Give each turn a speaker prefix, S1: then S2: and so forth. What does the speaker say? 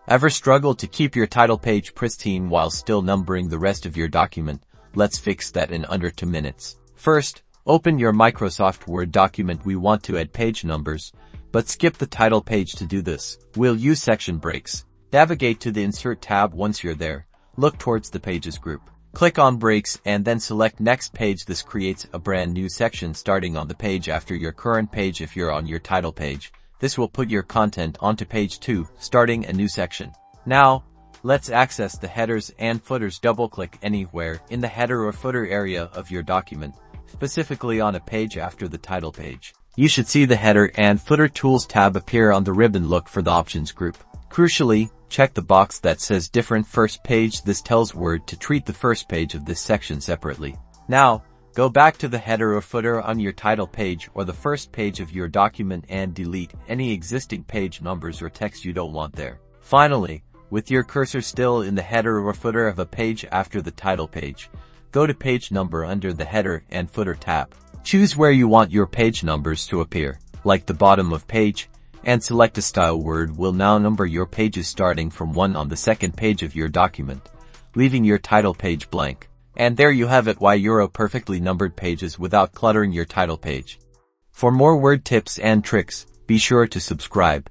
S1: Ever struggle to keep your title page pristine while still numbering the rest of your document? Let's fix that in under 2 minutes. First, open your Microsoft Word document. We want to add page numbers, but skip the title page to do this. We'll use section breaks. Navigate to the Insert tab. Once you're there, look towards the Pages group. Click on Breaks and then select Next Page. This creates a brand new section starting on the page after your current page. If you're on your title page, this will put your content onto page 2, starting a new section. Now, let's access the headers and footers. Double-click anywhere in the header or footer area of your document, specifically on a page after the title page. You should see the Header and Footer Tools tab appear on the ribbon. Look for the Options group. Crucially, check the box that says Different First Page. This tells Word to treat the first page of this section separately. Now, go back to the header or footer on your title page or the first page of your document and delete any existing page numbers or text you don't want there. Finally, with your cursor still in the header or footer of a page after the title page, go to Page Number under the Header and Footer tab. Choose where you want your page numbers to appear, like the bottom of page, and select a style. Word will now number your pages starting from 1 on the second page of your document, leaving your title page blank. And there you have it, why perfectly numbered pages without cluttering your title page. For more Word tips and tricks, be sure to subscribe.